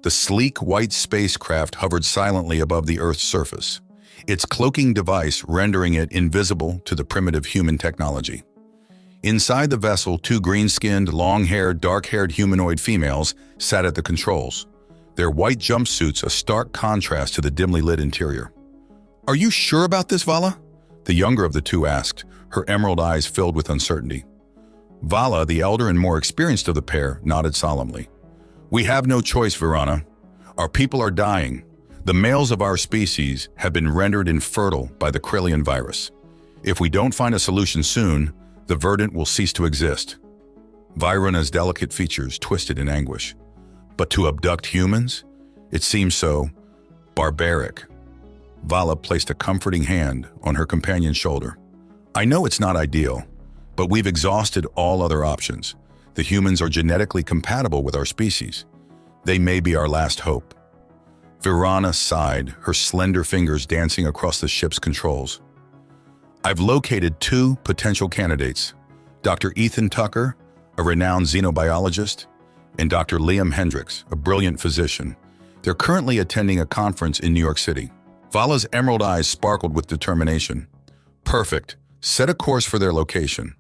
The sleek white spacecraft hovered silently above the Earth's surface, its cloaking device rendering it invisible to the primitive human technology. Inside the vessel, two green-skinned, long-haired, dark-haired humanoid females sat at the controls, their white jumpsuits a stark contrast to the dimly lit interior. "Are you sure about this, Vala?" the younger of the two asked, her emerald eyes filled with uncertainty. Vala, the elder and more experienced of the pair, nodded solemnly. "We have no choice, Virana. Our people are dying. The males of our species have been rendered infertile by the Krillian virus. If we don't find a solution soon, the verdant will cease to exist." Virana's delicate features twisted in anguish. But to abduct humans? It seems so barbaric. Vala placed a comforting hand on her companion's shoulder. "I know it's not ideal, but we've exhausted all other options. The humans are genetically compatible with our species. They may be our last hope." Virana sighed, her slender fingers dancing across the ship's controls. "I've located two potential candidates, Dr. Ethan Tucker, a renowned xenobiologist, and Dr. Liam Hendrix, a brilliant physician. They're currently attending a conference in New York City." Vala's emerald eyes sparkled with determination. "Perfect. Set a course for their location.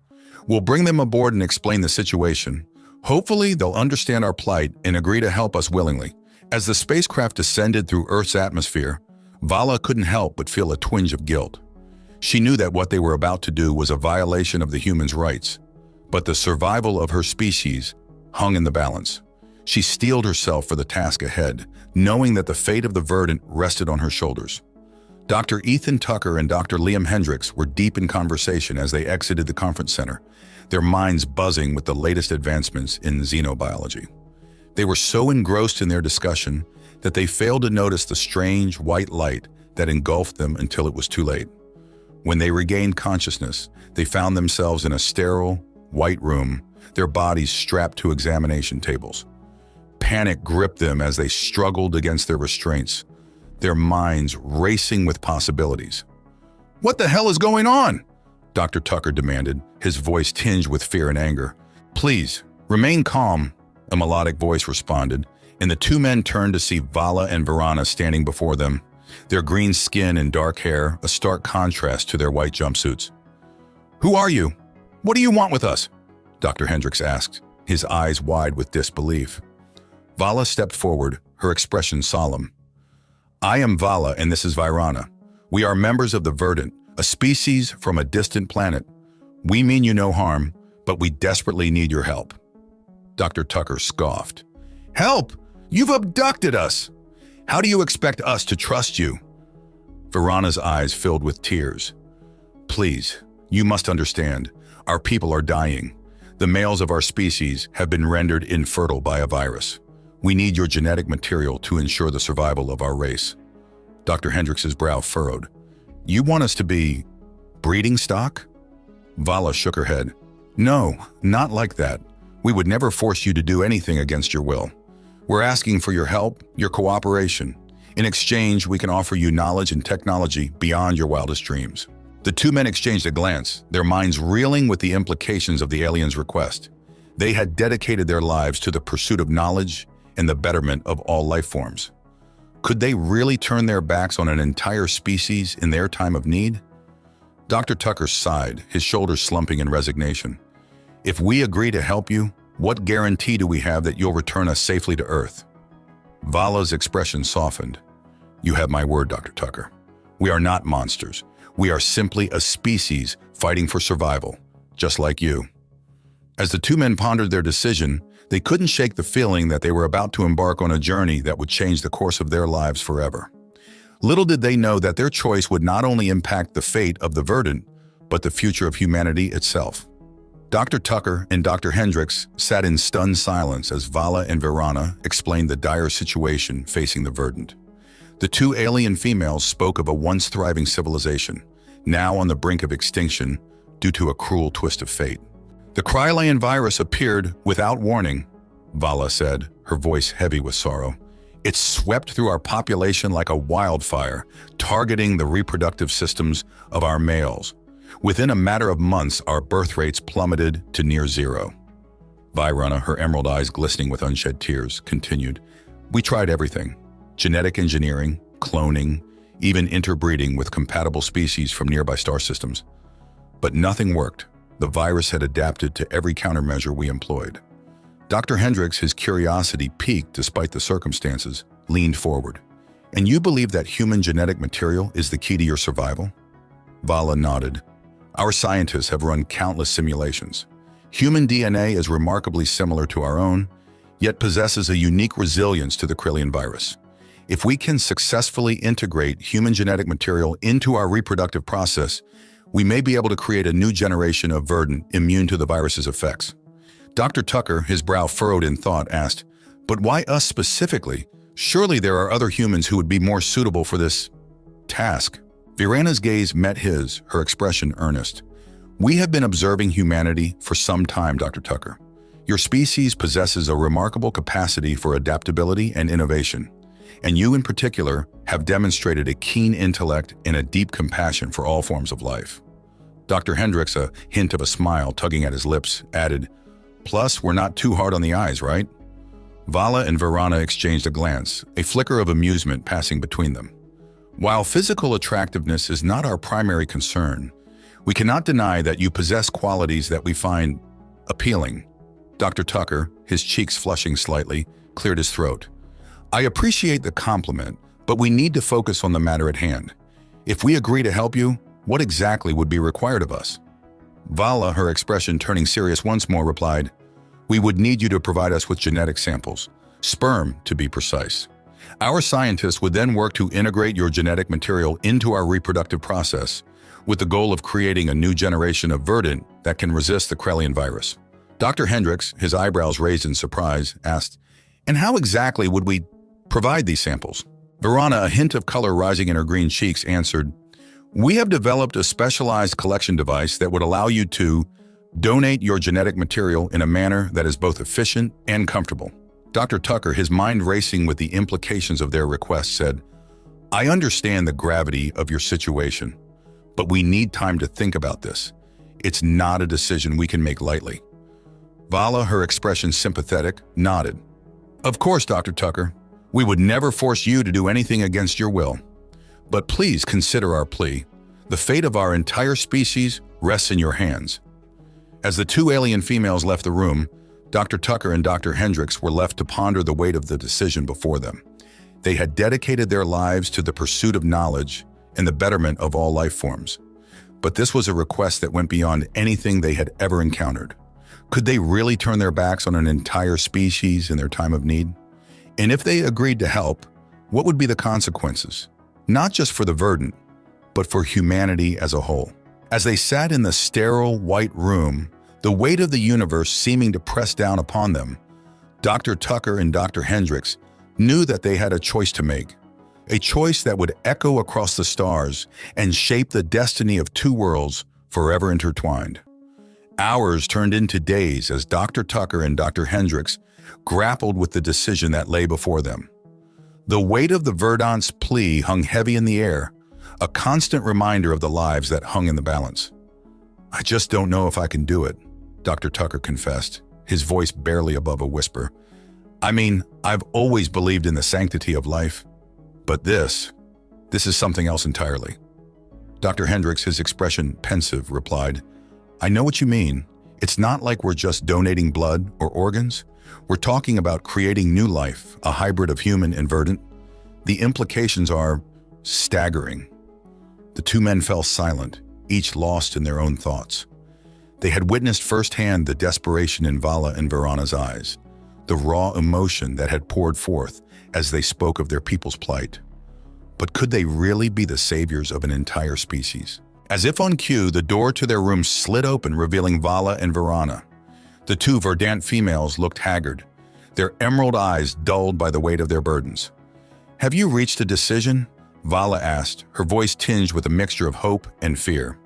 We'll bring them aboard and explain the situation. Hopefully, they'll understand our plight and agree to help us willingly." As the spacecraft descended through Earth's atmosphere, Vala couldn't help but feel a twinge of guilt. She knew that what they were about to do was a violation of the humans' rights, but the survival of her species hung in the balance. She steeled herself for the task ahead, knowing that the fate of the verdant rested on her shoulders. Dr. Ethan Tucker and Dr. Liam Hendrix were deep in conversation as they exited the conference center, their minds buzzing with the latest advancements in xenobiology. They were so engrossed in their discussion that they failed to notice the strange white light that engulfed them until it was too late. When they regained consciousness, they found themselves in a sterile, white room, their bodies strapped to examination tables. Panic gripped them as they struggled against their restraints, their minds racing with possibilities. "What the hell is going on?" Dr. Tucker demanded, his voice tinged with fear and anger. "Please, remain calm," a melodic voice responded, and the two men turned to see Vala and Virana standing before them, their green skin and dark hair a stark contrast to their white jumpsuits. "Who are you? What do you want with us?" Dr. Hendrix asked, his eyes wide with disbelief. Vala stepped forward, her expression solemn. "I am Vala and this is Virana. We are members of the Verdant, a species from a distant planet. We mean you no harm, but we desperately need your help." Dr. Tucker scoffed. "Help! You've abducted us! How do you expect us to trust you?" Virana's eyes filled with tears. "Please, you must understand. Our people are dying. The males of our species have been rendered infertile by a virus. We need your genetic material to ensure the survival of our race." Dr. Hendrix's brow furrowed. "You want us to be breeding stock?" Vala shook her head. "No, not like that. We would never force you to do anything against your will. We're asking for your help, your cooperation. In exchange, we can offer you knowledge and technology beyond your wildest dreams." The two men exchanged a glance, their minds reeling with the implications of the aliens' request. They had dedicated their lives to the pursuit of knowledge and the betterment of all life forms. Could they really turn their backs on an entire species in their time of need? Dr. Tucker sighed, his shoulders slumping in resignation. "If we agree to help you, what guarantee do we have that you'll return us safely to Earth?" Vala's expression softened. "You have my word, Dr. Tucker. We are not monsters. We are simply a species fighting for survival, just like you." As the two men pondered their decision, they couldn't shake the feeling that they were about to embark on a journey that would change the course of their lives forever. Little did they know that their choice would not only impact the fate of the verdant, but the future of humanity itself. Dr. Tucker and Dr. Hendrix sat in stunned silence as Vala and Virana explained the dire situation facing the verdant. The two alien females spoke of a once thriving civilization, now on the brink of extinction due to a cruel twist of fate. "The Krillian virus appeared without warning," Vala said, her voice heavy with sorrow. "It swept through our population like a wildfire, targeting the reproductive systems of our males. Within a matter of months, our birth rates plummeted to near zero." Virana, her emerald eyes glistening with unshed tears, continued, We tried everything: genetic engineering, cloning, even interbreeding with compatible species from nearby star systems. But nothing worked. The virus had adapted to every countermeasure we employed. Dr. Hendrix, his curiosity piqued despite the circumstances, leaned forward. "And you believe that human genetic material is the key to your survival?" Vala nodded. "Our scientists have run countless simulations. Human DNA is remarkably similar to our own, yet possesses a unique resilience to the Krillin virus. If we can successfully integrate human genetic material into our reproductive process, we may be able to create a new generation of verdant immune to the virus's effects." Dr. Tucker, his brow furrowed in thought, asked, "But why us specifically? Surely there are other humans who would be more suitable for this task." Virana's gaze met his, her expression earnest. "We have been observing humanity for some time, Dr. Tucker. Your species possesses a remarkable capacity for adaptability and innovation, and you in particular have demonstrated a keen intellect and a deep compassion for all forms of life." Dr. Hendrix, a hint of a smile tugging at his lips, added, "Plus, we're not too hard on the eyes, right?" Vala and Virana exchanged a glance, a flicker of amusement passing between them. "While physical attractiveness is not our primary concern, we cannot deny that you possess qualities that we find appealing." Dr. Tucker, his cheeks flushing slightly, cleared his throat. "I appreciate the compliment, but we need to focus on the matter at hand. If we agree to help you, what exactly would be required of us?" Vala, her expression turning serious once more, replied, "We would need you to provide us with genetic samples, sperm to be precise. Our scientists would then work to integrate your genetic material into our reproductive process, with the goal of creating a new generation of verdant that can resist the Krillin virus." Dr. Hendrix, his eyebrows raised in surprise, asked, "And how exactly would we provide these samples?" Virana, a hint of color rising in her green cheeks, answered, "We have developed a specialized collection device that would allow you to donate your genetic material in a manner that is both efficient and comfortable." Dr. Tucker, his mind racing with the implications of their request, said, "I understand the gravity of your situation, but we need time to think about this. It's not a decision we can make lightly." Vala, her expression sympathetic, nodded. "Of course, Dr. Tucker. We would never force you to do anything against your will. But please consider our plea. The fate of our entire species rests in your hands." As the two alien females left the room, Dr. Tucker and Dr. Hendrix were left to ponder the weight of the decision before them. They had dedicated their lives to the pursuit of knowledge and the betterment of all life forms. But this was a request that went beyond anything they had ever encountered. Could they really turn their backs on an entire species in their time of need? And if they agreed to help, what would be the consequences? Not just for the verdant, but for humanity as a whole. As they sat in the sterile, white room, the weight of the universe seeming to press down upon them, Dr. Tucker and Dr. Hendrix knew that they had a choice to make, a choice that would echo across the stars and shape the destiny of two worlds forever intertwined. Hours turned into days as Dr. Tucker and Dr. Hendrix grappled with the decision that lay before them. The weight of the verdant's plea hung heavy in the air, a constant reminder of the lives that hung in the balance. "I just don't know if I can do it," Dr. Tucker confessed, his voice barely above a whisper. "I mean, I've always believed in the sanctity of life, but this is something else entirely." Dr. Hendrix, his expression pensive, replied, "I know what you mean. It's not like we're just donating blood or organs. We're talking about creating new life, a hybrid of human and verdant. The implications are staggering." The two men fell silent, each lost in their own thoughts. They had witnessed firsthand the desperation in Vala and Virana's eyes, the raw emotion that had poured forth as they spoke of their people's plight. But could they really be the saviors of an entire species? As if on cue, the door to their room slid open, revealing Vala and Virana. The two verdant females looked haggard, their emerald eyes dulled by the weight of their burdens. "Have you reached a decision?" Vala asked, her voice tinged with a mixture of hope and fear.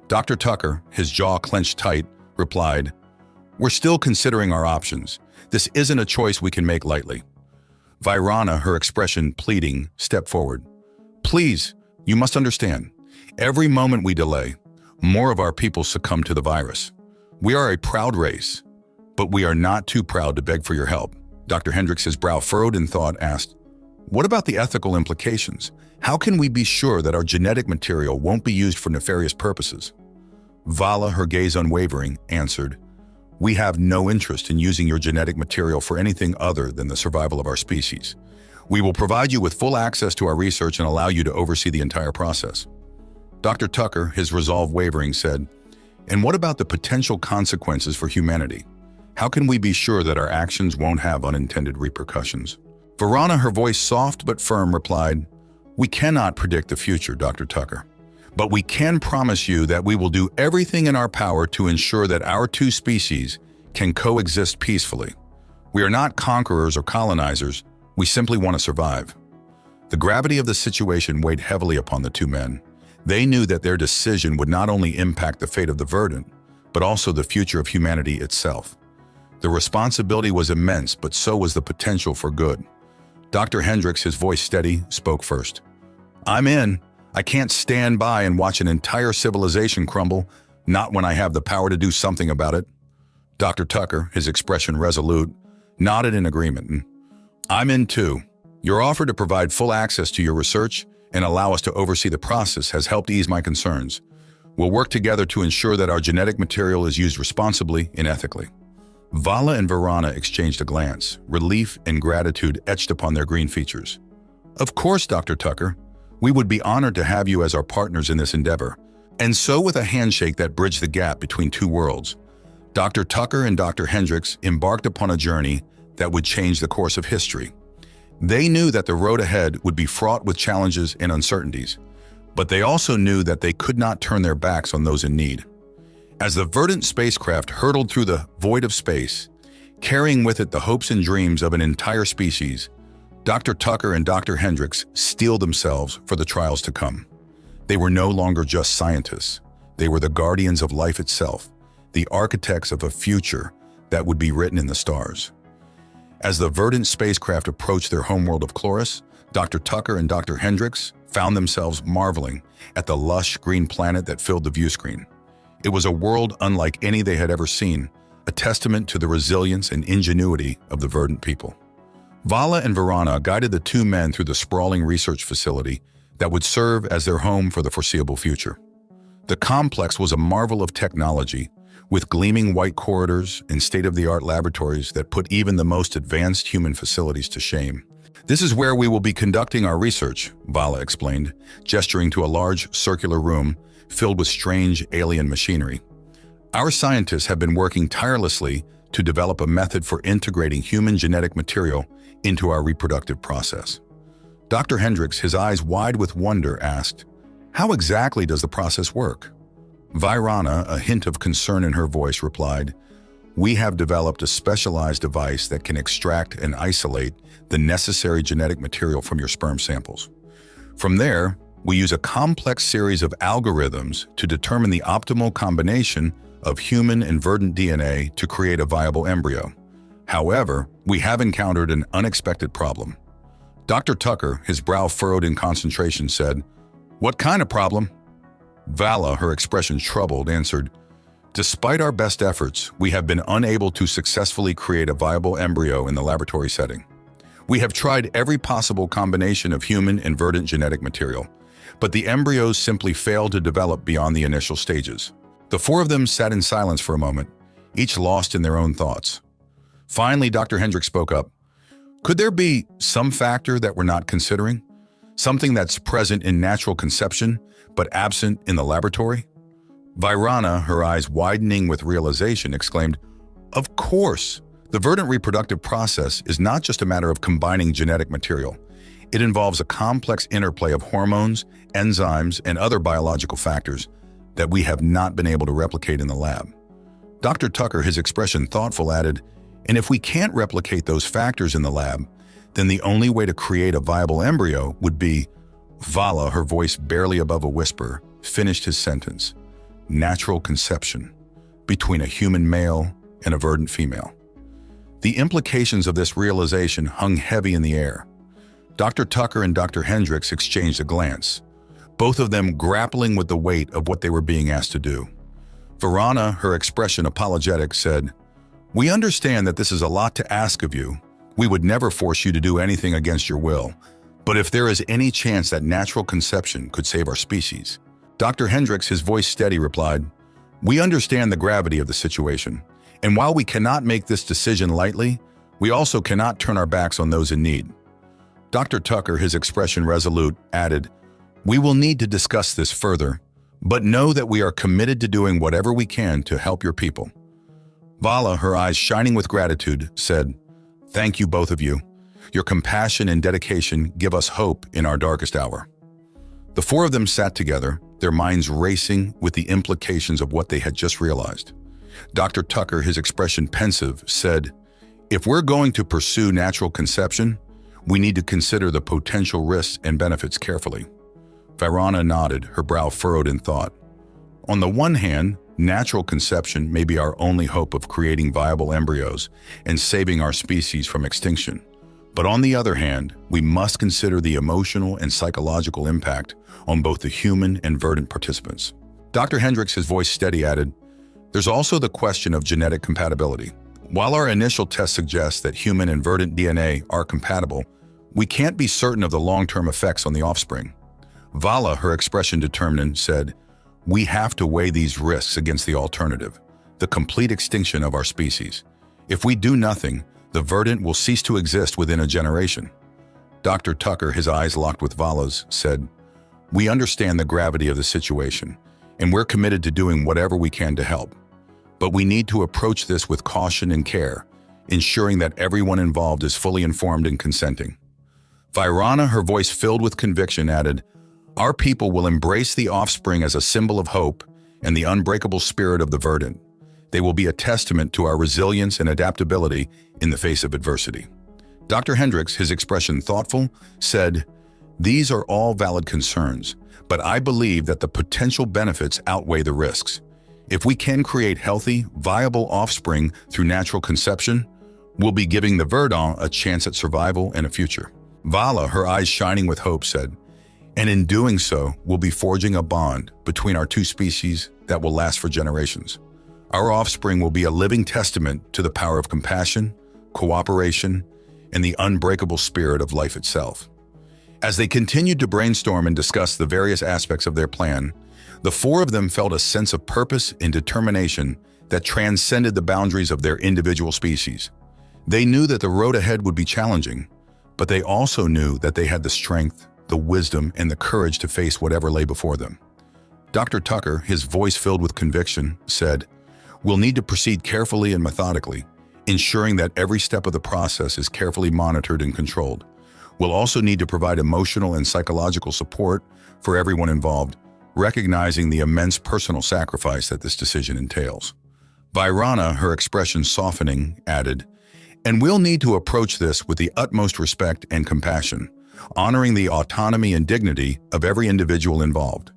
Dr. Tucker, his jaw clenched tight, replied, "We're still considering our options. This isn't a choice we can make lightly." Virana, her expression pleading, stepped forward. "Please, you must understand. Every moment we delay, more of our people succumb to the virus. We are a proud race, but we are not too proud to beg for your help. Dr. Hendrix, his brow furrowed in thought, asked, "What about the ethical implications? How can we be sure that our genetic material won't be used for nefarious purposes?" Vala, her gaze unwavering, answered, "We have no interest in using your genetic material for anything other than the survival of our species. We will provide you with full access to our research and allow you to oversee the entire process." Dr. Tucker, his resolve wavering, said, "And what about the potential consequences for humanity? How can we be sure that our actions won't have unintended repercussions?" Varana, her voice soft but firm, replied, "We cannot predict the future, Dr. Tucker. But we can promise you that we will do everything in our power to ensure that our two species can coexist peacefully. We are not conquerors or colonizers. We simply want to survive." The gravity of the situation weighed heavily upon the two men. They knew that their decision would not only impact the fate of the verdant, but also the future of humanity itself. The responsibility was immense, but so was the potential for good. Dr. Hendrix, his voice steady, spoke first. "I'm in. I can't stand by and watch an entire civilization crumble, not when I have the power to do something about it." Dr. Tucker, his expression resolute, nodded in agreement. "I'm in too. Your offer to provide full access to your research and allow us to oversee the process has helped ease my concerns. We'll work together to ensure that our genetic material is used responsibly and ethically." Vala and Varana exchanged a glance. Relief and gratitude etched upon their green features. "Of course, Dr. Tucker. We would be honored to have you as our partners in this endeavor." And so, with a handshake that bridged the gap between two worlds, Dr. Tucker and Dr. Hendrix embarked upon a journey that would change the course of history. They knew that the road ahead would be fraught with challenges and uncertainties, but they also knew that they could not turn their backs on those in need. As the verdant spacecraft hurtled through the void of space, carrying with it the hopes and dreams of an entire species, Dr. Tucker and Dr. Hendrix steeled themselves for the trials to come. They were no longer just scientists. They were the guardians of life itself, the architects of a future that would be written in the stars. As the verdant spacecraft approached their homeworld of Chloris, Dr. Tucker and Dr. Hendrix found themselves marveling at the lush green planet that filled the viewscreen. It was a world unlike any they had ever seen, a testament to the resilience and ingenuity of the verdant people. Vala and Varana guided the two men through the sprawling research facility that would serve as their home for the foreseeable future. The complex was a marvel of technology, with gleaming white corridors and state-of-the-art laboratories that put even the most advanced human facilities to shame. "This is where we will be conducting our research," Vala explained, gesturing to a large circular room filled with strange alien machinery. "Our scientists have been working tirelessly to develop a method for integrating human genetic material into our reproductive process." Dr. Hendrix, his eyes wide with wonder, asked, "How exactly does the process work?" Varana, a hint of concern in her voice, replied, "We have developed a specialized device that can extract and isolate the necessary genetic material from your sperm samples. From there, we use a complex series of algorithms to determine the optimal combination of human and verdant DNA to create a viable embryo. However, we have encountered an unexpected problem." Dr. Tucker, his brow furrowed in concentration, said, "What kind of problem?" Vala, her expression troubled, answered, "Despite our best efforts, we have been unable to successfully create a viable embryo in the laboratory setting. We have tried every possible combination of human and verdant genetic material, but the embryos simply fail to develop beyond the initial stages." The four of them sat in silence for a moment, each lost in their own thoughts. Finally, Dr. Hendrix spoke up. "Could there be some factor that we're not considering? Something that's present in natural conception, but absent in the laboratory?" Varana, her eyes widening with realization, exclaimed, "Of course! The verdant reproductive process is not just a matter of combining genetic material. It involves a complex interplay of hormones, enzymes, and other biological factors that we have not been able to replicate in the lab." Dr. Tucker, his expression thoughtful, added, "And if we can't replicate those factors in the lab, then the only way to create a viable embryo would be—" Vala, her voice barely above a whisper, finished his sentence. "Natural conception, between a human male and a verdant female." The implications of this realization hung heavy in the air. Dr. Tucker and Dr. Hendrix exchanged a glance, both of them grappling with the weight of what they were being asked to do. Varana, her expression apologetic, said, "We understand that this is a lot to ask of you. We would never force you to do anything against your will. But if there is any chance that natural conception could save our species, Dr. Hendrix, his voice steady, replied, "We understand the gravity of the situation, and while we cannot make this decision lightly, we also cannot turn our backs on those in need." Dr. Tucker, his expression resolute, added, "We will need to discuss this further, but know that we are committed to doing whatever we can to help your people." Vala, her eyes shining with gratitude, said, "Thank you, both of you. Your compassion and dedication give us hope in our darkest hour." The four of them sat together, their minds racing with the implications of what they had just realized. Dr. Tucker, his expression pensive, said, "If we're going to pursue natural conception, we need to consider the potential risks and benefits carefully." Virana nodded, her brow furrowed in thought. On the one hand, natural conception may be our only hope of creating viable embryos and saving our species from extinction. But on the other hand, we must consider the emotional and psychological impact on both the human and verdant participants. Dr. Hendrix, his voice steady, added, "There's also the question of genetic compatibility. While our initial tests suggest that human and verdant DNA are compatible, we can't be certain of the long-term effects on the offspring." Vala, her expression determined, said, "We have to weigh these risks against the alternative, the complete extinction of our species. If we do nothing, the verdant will cease to exist within a generation." Dr. Tucker, his eyes locked with Vala's, said, "We understand the gravity of the situation, and we're committed to doing whatever we can to help. But we need to approach this with caution and care, ensuring that everyone involved is fully informed and consenting." Virana, her voice filled with conviction, added, "Our people will embrace the offspring as a symbol of hope and the unbreakable spirit of the verdant. They will be a testament to our resilience and adaptability in the face of adversity." Dr. Hendrix, his expression thoughtful, said, "These are all valid concerns, but I believe that the potential benefits outweigh the risks. If we can create healthy, viable offspring through natural conception, we'll be giving the verdant a chance at survival and a future." Vala, her eyes shining with hope, said, "And in doing so, we'll be forging a bond between our two species that will last for generations. Our offspring will be a living testament to the power of compassion, cooperation, and the unbreakable spirit of life itself." As they continued to brainstorm and discuss the various aspects of their plan, the four of them felt a sense of purpose and determination that transcended the boundaries of their individual species. They knew that the road ahead would be challenging, but they also knew that they had the strength, the wisdom, and the courage to face whatever lay before them. Dr. Tucker, his voice filled with conviction, said, "We'll need to proceed carefully and methodically, ensuring that every step of the process is carefully monitored and controlled. We'll also need to provide emotional and psychological support for everyone involved, recognizing the immense personal sacrifice that this decision entails." Virana, her expression softening, added, "And we'll need to approach this with the utmost respect and compassion, honoring the autonomy and dignity of every individual involved.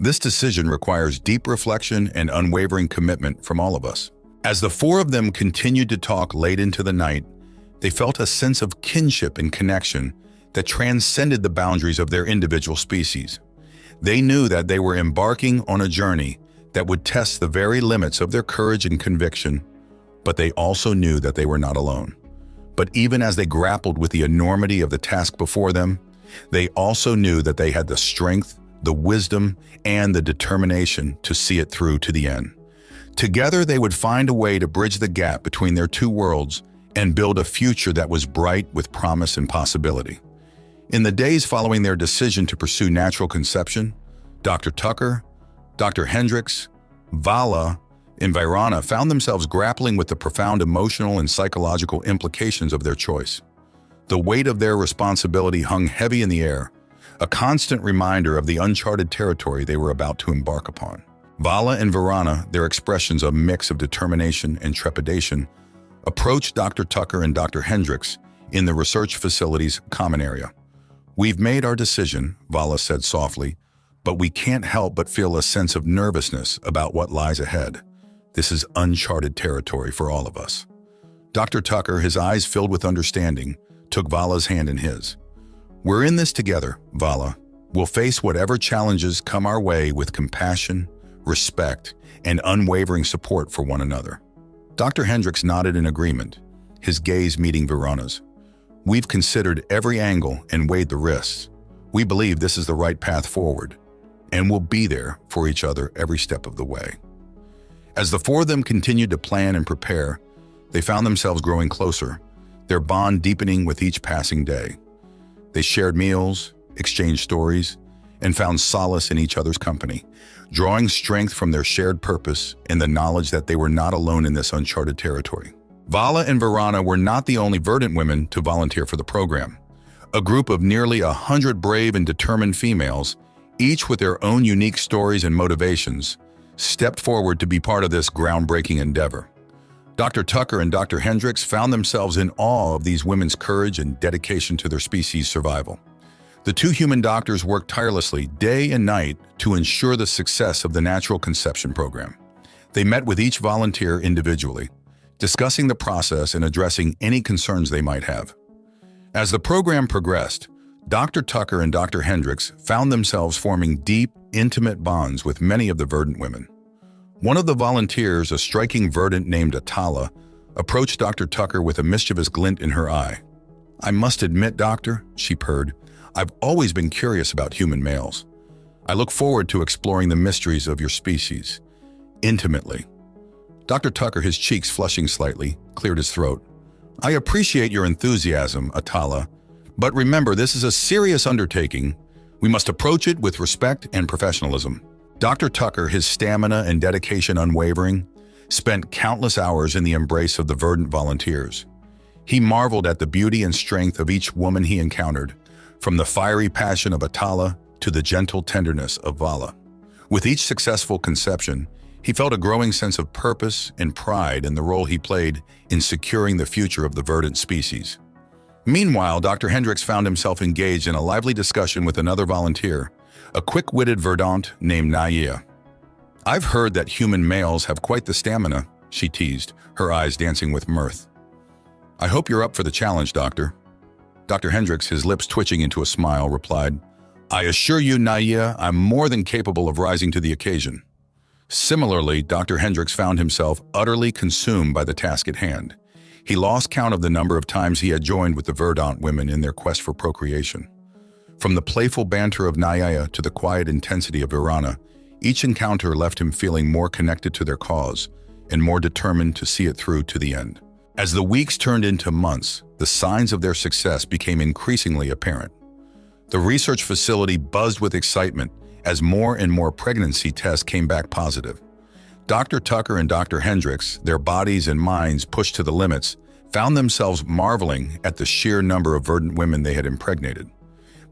This decision requires deep reflection and unwavering commitment from all of us." As the four of them continued to talk late into the night, they felt a sense of kinship and connection that transcended the boundaries of their individual species. They knew that they were embarking on a journey that would test the very limits of their courage and conviction, but they also knew that they were not alone. But even as they grappled with the enormity of the task before them, they also knew that they had the strength, the wisdom, and the determination to see it through to the end. Together, they would find a way to bridge the gap between their two worlds and build a future that was bright with promise and possibility. In the days following their decision to pursue natural conception, Dr. Tucker, Dr. Hendrix, Vala, and Virana found themselves grappling with the profound emotional and psychological implications of their choice. The weight of their responsibility hung heavy in the air, a constant reminder of the uncharted territory they were about to embark upon. Vala and Virana, their expressions a mix of determination and trepidation, approached Dr. Tucker and Dr. Hendrix in the research facility's common area. "We've made our decision," Vala said softly, "but we can't help but feel a sense of nervousness about what lies ahead. This is uncharted territory for all of us." Dr. Tucker, his eyes filled with understanding, took Vala's hand in his. "We're in this together, Vala. We'll face whatever challenges come our way with compassion, respect, and unwavering support for one another." Dr. Hendrix nodded in agreement, his gaze meeting Virana's. We've considered every angle and weighed the risks. We believe this is the right path forward, and we'll be there for each other every step of the way. As the four of them continued to plan and prepare, they found themselves growing closer, their bond deepening with each passing day. They shared meals, exchanged stories, and found solace in each other's company, drawing strength from their shared purpose and the knowledge that they were not alone in this uncharted territory. Vala and Varana were not the only Verdant women to volunteer for the program. A group of nearly 100 brave and determined females, each with their own unique stories and motivations, stepped forward to be part of this groundbreaking endeavor. Dr. Tucker and Dr. Hendrix found themselves in awe of these women's courage and dedication to their species' survival. The two human doctors worked tirelessly day and night to ensure the success of the natural conception program. They met with each volunteer individually, discussing the process and addressing any concerns they might have. As the program progressed, Dr. Tucker and Dr. Hendrix found themselves forming deep, intimate bonds with many of the Verdant women. One of the volunteers, a striking Verdant named Atala, approached Dr. Tucker with a mischievous glint in her eye. "I must admit, Doctor," she purred, "I've always been curious about human males. I look forward to exploring the mysteries of your species, intimately." Dr. Tucker, his cheeks flushing slightly, cleared his throat. "I appreciate your enthusiasm, Atala, but remember, this is a serious undertaking. We must approach it with respect and professionalism." Dr. Tucker, his stamina and dedication unwavering, spent countless hours in the embrace of the Verdant volunteers. He marveled at the beauty and strength of each woman he encountered, from the fiery passion of Atala to the gentle tenderness of Vala. With each successful conception, he felt a growing sense of purpose and pride in the role he played in securing the future of the Verdant species. Meanwhile, Dr. Hendrix found himself engaged in a lively discussion with another volunteer, a quick-witted Verdant named Naya. "I've heard that human males have quite the stamina," she teased, her eyes dancing with mirth. "I hope you're up for the challenge, Doctor." Dr. Hendrix, his lips twitching into a smile, replied, "I assure you, Naya, I'm more than capable of rising to the occasion." Similarly, Dr. Hendrix found himself utterly consumed by the task at hand. He lost count of the number of times he had joined with the Verdant women in their quest for procreation. From the playful banter of Naya to the quiet intensity of Varana, each encounter left him feeling more connected to their cause and more determined to see it through to the end. As the weeks turned into months, the signs of their success became increasingly apparent. The research facility buzzed with excitement as more and more pregnancy tests came back positive. Dr. Tucker and Dr. Hendrix, their bodies and minds pushed to the limits, found themselves marveling at the sheer number of Verdant women they had impregnated.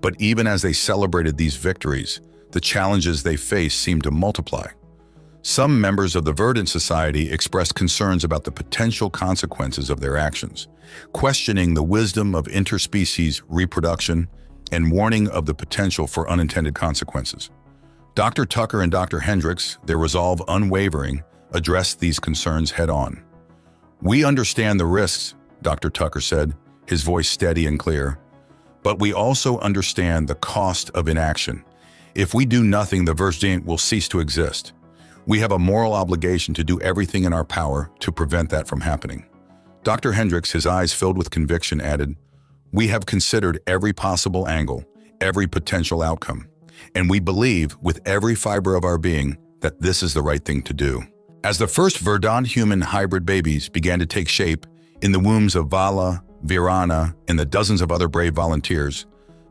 But even as they celebrated these victories, the challenges they faced seemed to multiply. Some members of the Verdant Society expressed concerns about the potential consequences of their actions, questioning the wisdom of interspecies reproduction and warning of the potential for unintended consequences. Dr. Tucker and Dr. Hendrix, their resolve unwavering, addressed these concerns head-on. "We understand the risks," Dr. Tucker said, his voice steady and clear, "but we also understand the cost of inaction. If we do nothing, the Verdant will cease to exist. We have a moral obligation to do everything in our power to prevent that from happening." Dr. Hendrix, his eyes filled with conviction, added, "We have considered every possible angle, every potential outcome, and we believe with every fiber of our being that this is the right thing to do." As the first Verdant-human hybrid babies began to take shape in the wombs of Vala, Virana, and the dozens of other brave volunteers,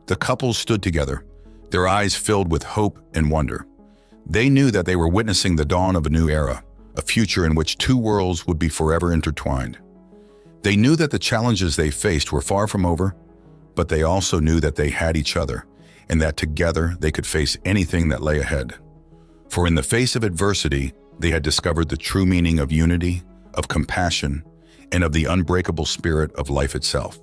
the couples stood together, their eyes filled with hope and wonder. They knew that they were witnessing the dawn of a new era, a future in which two worlds would be forever intertwined. They knew that the challenges they faced were far from over, but they also knew that they had each other, and that together they could face anything that lay ahead. For in the face of adversity, they had discovered the true meaning of unity, of compassion, and of the unbreakable spirit of life itself.